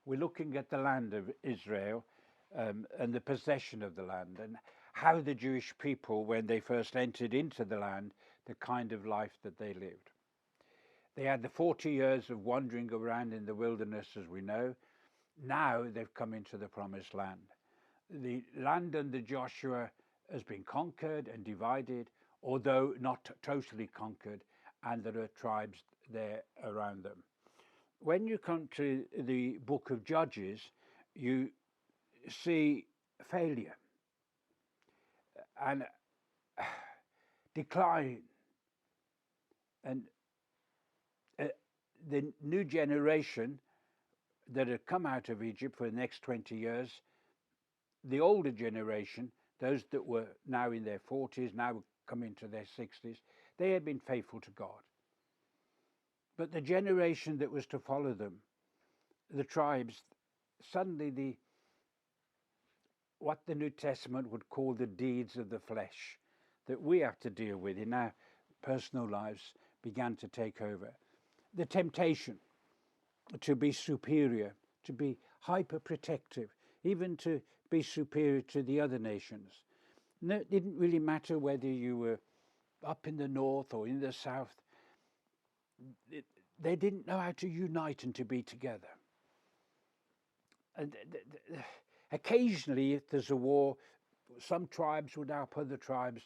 we're looking at the land of Israel and the possession of the land, and how the Jewish people, when they first entered into the land, the kind of life that they lived. They had the 40 years of wandering around in the wilderness, as we know. Now they've come into the promised land. The land under Joshua has been conquered and divided, although not totally conquered, and there are tribes there around them. When you come to the book of Judges, you see failure and decline, and the new generation that had come out of Egypt for the next 20 years, the older generation, those that were now in their 40s, now come into their 60s, they had been faithful to God. But the generation that was to follow them, the tribes, suddenly what the New Testament would call the deeds of the flesh that we have to deal with in our personal lives began to take over. The temptation to be superior, to be hyper protective, even to be superior to the other nations. No, it didn't really matter whether you were up in the north or in the south. They didn't know how to unite and to be together. And occasionally, if there's a war, some tribes would help other tribes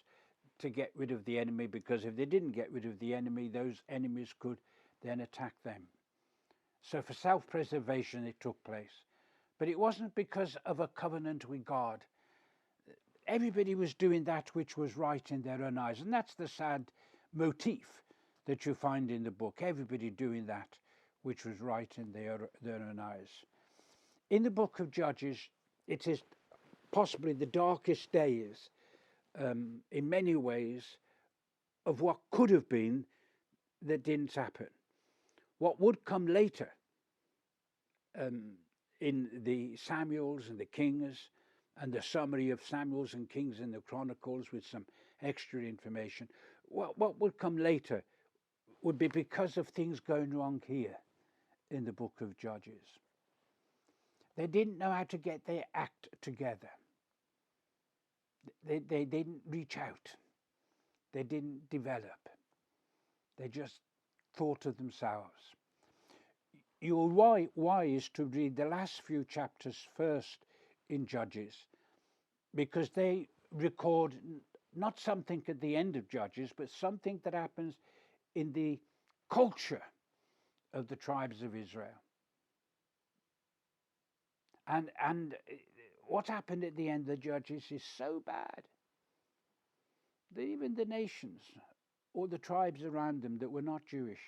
to get rid of the enemy, because if they didn't get rid of the enemy, those enemies could then attack them. So for self-preservation it took place. But it wasn't because of a covenant with God. Everybody was doing that which was right in their own eyes. And that's the sad motif that you find in the book. Everybody doing that which was right in their own eyes. In the book of Judges, it is possibly the darkest days, in many ways, of what could have been that didn't happen. What would come later, in the Samuels and the Kings, and the summary of Samuels and Kings in the Chronicles with some extra information, what would come later would be because of things going wrong here in the book of Judges. They didn't know how to get their act together. They didn't reach out. They didn't develop. They just thought of themselves. You're wise to read the last few chapters first in Judges, because they record not something at the end of Judges, but something that happens in the culture of the tribes of Israel. And what happened at the end of the Judges is so bad that even the nations or the tribes around them that were not Jewish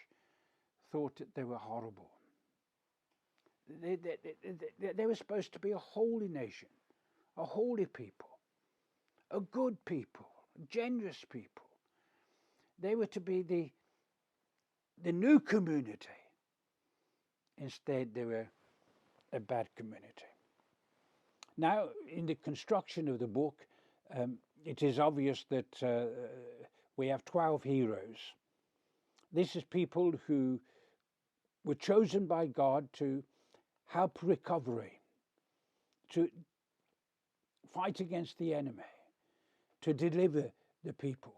thought that they were horrible. They were supposed to be a holy nation, a holy people, a good people, a generous people. They were to be the new community. Instead, they were a bad community. Now, in the construction of the book, it is obvious that we have 12 heroes. This is people who were chosen by God to help recovery, to fight against the enemy, to deliver the people.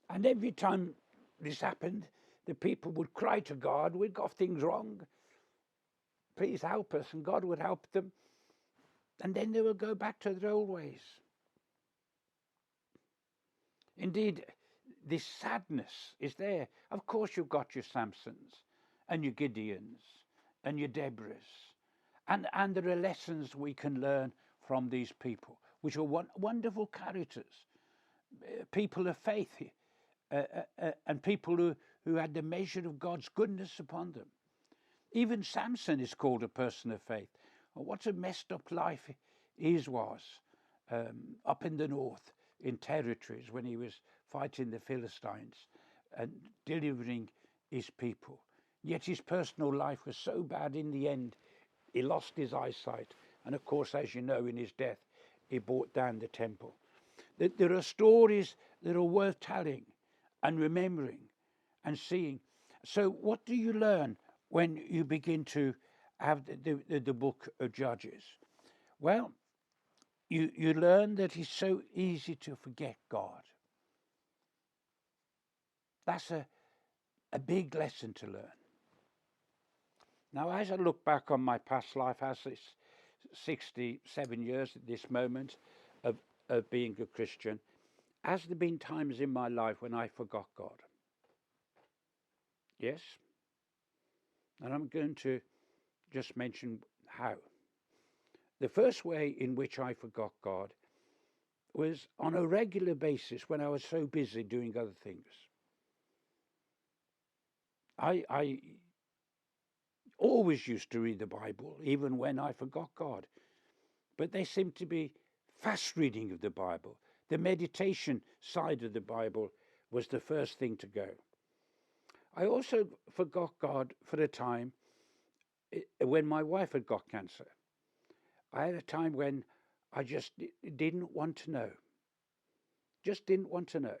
And every time this happened, the people would cry to God, "We've got things wrong. Please help us." And God would help them. And then they would go back to their old ways. Indeed, this sadness is there. Of course, you've got your Samsons and your Gideons and your Deborahs. And there are lessons we can learn from these people, which are wonderful characters, people of faith, and people who had the measure of God's goodness upon them. Even Samson is called a person of faith. What a messed up life his was, up in the north, in territories, when he was fighting the Philistines and delivering his people. Yet his personal life was so bad in the end, he lost his eyesight. And of course, as you know, in his death, he brought down the temple. There are stories that are worth telling and remembering and seeing. So what do you learn when you begin to have the book of Judges? Well, you learn that it's so easy to forget God. That's a big lesson to learn. Now, as I look back on my past life, as it's 67 years at this moment of being a Christian, has there been times in my life when I forgot God? Yes. And I'm going to just mention how. The first way in which I forgot God was on a regular basis when I was so busy doing other things. I always used to read the Bible, even when I forgot God. But there seemed to be fast reading of the Bible. The meditation side of the Bible was the first thing to go. I also forgot God for a time when my wife had got cancer. I had a time when I just didn't want to know. Just didn't want to know.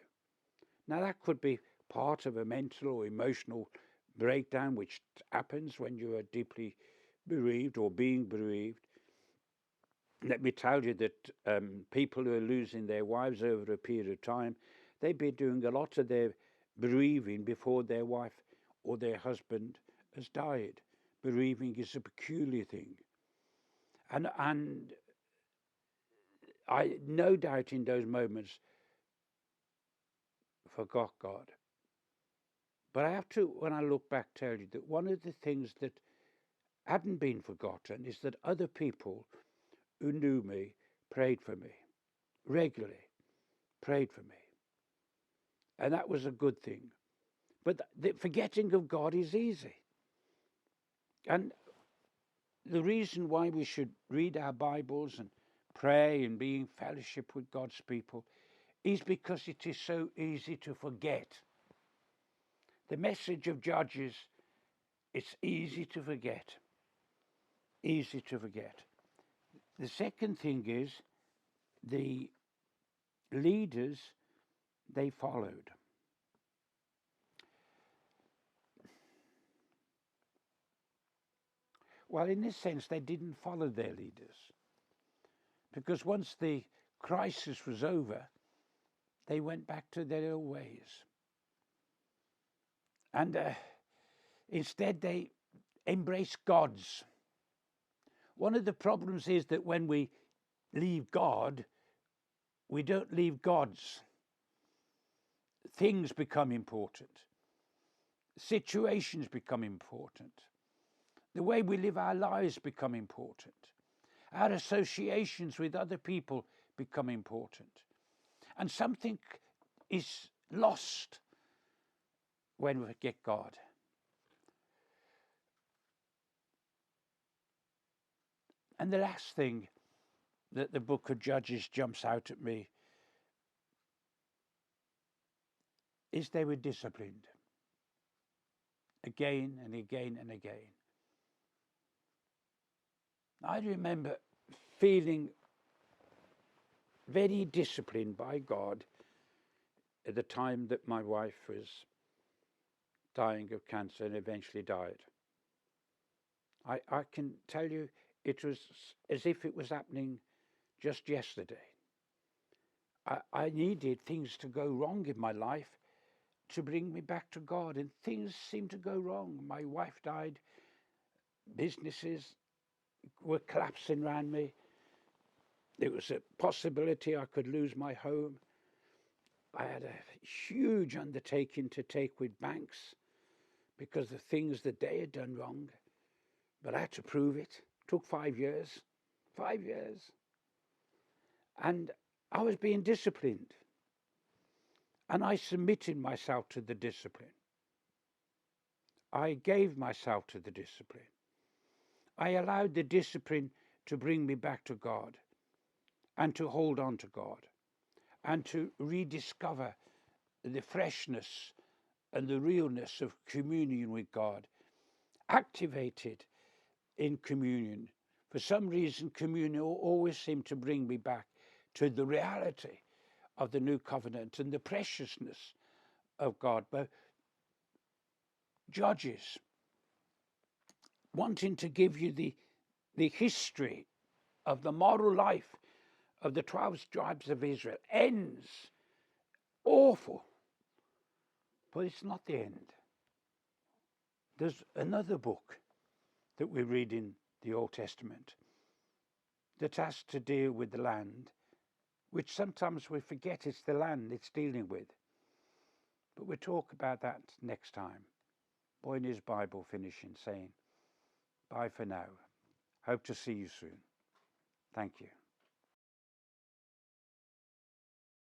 Now, that could be part of a mental or emotional breakdown, which happens when you are deeply bereaved or being bereaved. Let me tell you that people who are losing their wives over a period of time, they've been doing a lot of their bereaving before their wife or their husband has died. Bereaving is a peculiar thing. And I, no doubt in those moments, forgot God. But I have to, when I look back, tell you that one of the things that hadn't been forgotten is that other people who knew me prayed for me regularly, prayed for me. And that was a good thing. But the forgetting of God is easy. And the reason why we should read our Bibles and pray and be in fellowship with God's people is because it is so easy to forget. The message of Judges, it's easy to forget. Easy to forget. The second thing is the leaders they followed. Well, in this sense, they didn't follow their leaders. Because once the crisis was over, they went back to their old ways. And instead, they embraced gods. One of the problems is that when we leave God, we don't leave gods. Things become important. Situations become important. The way we live our lives become important. Our associations with other people become important. And something is lost when we forget God. And the last thing that the book of Judges jumps out at me is they were disciplined again and again and again. I remember feeling very disciplined by God at the time that my wife was dying of cancer and eventually died. I can tell you it was as if it was happening just yesterday. I needed things to go wrong in my life to bring me back to God, and things seemed to go wrong. My wife died, businesses were collapsing around me. There was a possibility I could lose my home. I had a huge undertaking to take with banks because of things that they had done wrong, but I had to prove it. It took 5 years. 5 years. And I was being disciplined. And I submitted myself to the discipline. I gave myself to the discipline. I allowed the discipline to bring me back to God and to hold on to God and to rediscover the freshness and the realness of communion with God, activated in communion. For some reason, communion always seemed to bring me back to the reality of the new covenant and the preciousness of God. But Judges wanting to give you the history of the moral life of the 12 tribes of Israel ends awful. But it's not the end. There's another book that we read in the Old Testament that has to deal with the land, which sometimes we forget it's the land it's dealing with. But we'll talk about that next time. Boy in his Bible finishing, saying, bye for now. Hope to see you soon. Thank you.